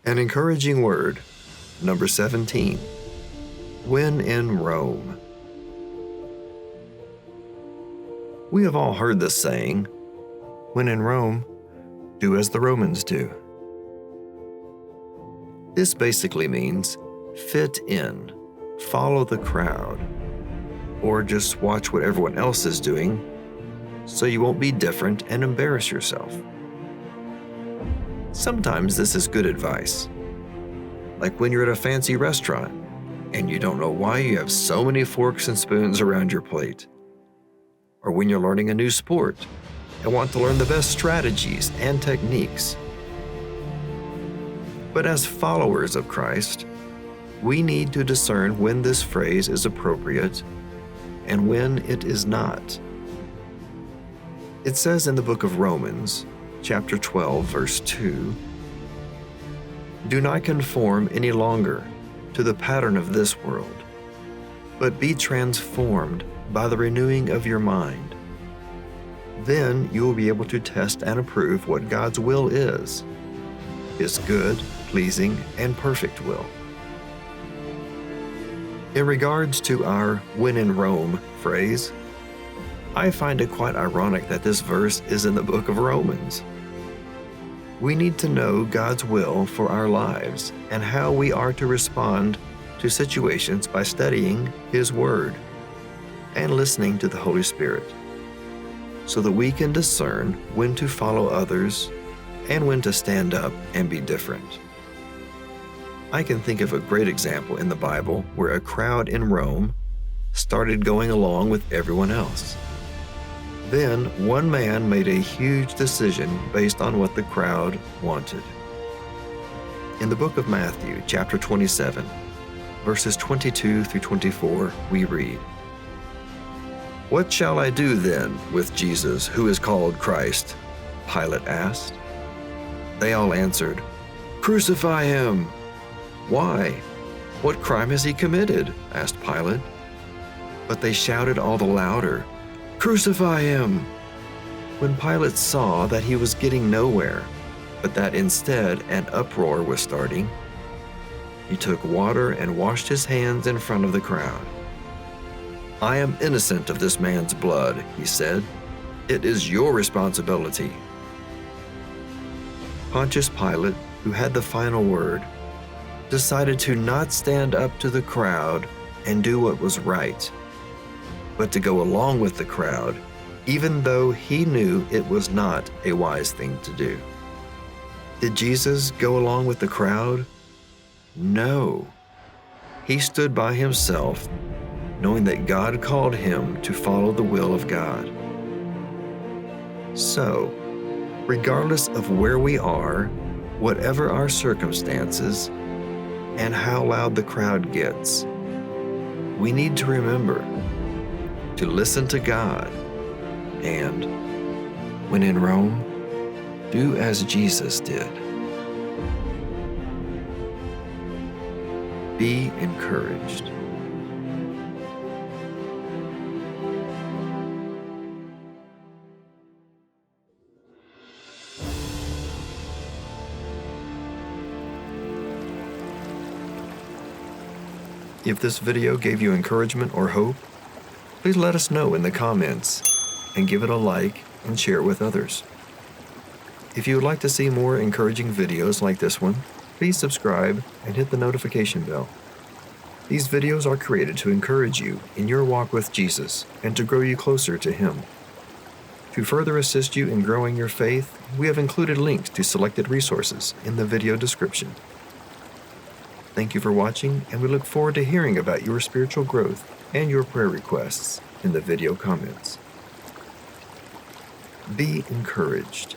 An encouraging word, number 17. When in Rome. We have all heard this saying, when in Rome, do as the Romans do. This basically means fit in, follow the crowd, or just watch what everyone else is doing so you won't be different and embarrass yourself. Sometimes this is good advice, like when you're at a fancy restaurant and you don't know why you have so many forks and spoons around your plate, or when you're learning a new sport and want to learn the best strategies and techniques. But as followers of Christ, we need to discern when this phrase is appropriate and when it is not. It says in the book of Romans, chapter 12, verse 2, "Do not conform any longer to the pattern of this world, but be transformed by the renewing of your mind. Then you will be able to test and approve what God's will is, His good, pleasing, and perfect will." In regards to our "when in Rome" phrase, I find it quite ironic that this verse is in the book of Romans. We need to know God's will for our lives and how we are to respond to situations by studying His Word and listening to the Holy Spirit, so that we can discern when to follow others and when to stand up and be different. I can think of a great example in the Bible where a crowd in Rome started going along with everyone else. Then one man made a huge decision based on what the crowd wanted. In the book of Matthew, chapter 27, verses 22 through 24, we read, "What shall I do then with Jesus, who is called Christ?" Pilate asked. They all answered, "Crucify him." "Why? What crime has he committed?" asked Pilate. But they shouted all the louder, "Crucify him!" When Pilate saw that he was getting nowhere, but that instead an uproar was starting, he took water and washed his hands in front of the crowd. "I am innocent of this man's blood," he said. "It is your responsibility." Pontius Pilate, who had the final word, decided to not stand up to the crowd and do what was right, but to go along with the crowd, even though he knew it was not a wise thing to do. Did Jesus go along with the crowd? No. He stood by himself, knowing that God called him to follow the will of God. So, regardless of where we are, whatever our circumstances, and how loud the crowd gets, we need to remember to listen to God, and when in Rome, do as Jesus did. Be encouraged. If this video gave you encouragement or hope, please let us know in the comments and give it a like and share it with others. If you would like to see more encouraging videos like this one, please subscribe and hit the notification bell. These videos are created to encourage you in your walk with Jesus and to grow you closer to Him. To further assist you in growing your faith, we have included links to selected resources in the video description. Thank you for watching, and we look forward to hearing about your spiritual growth and your prayer requests in the video comments. Be encouraged.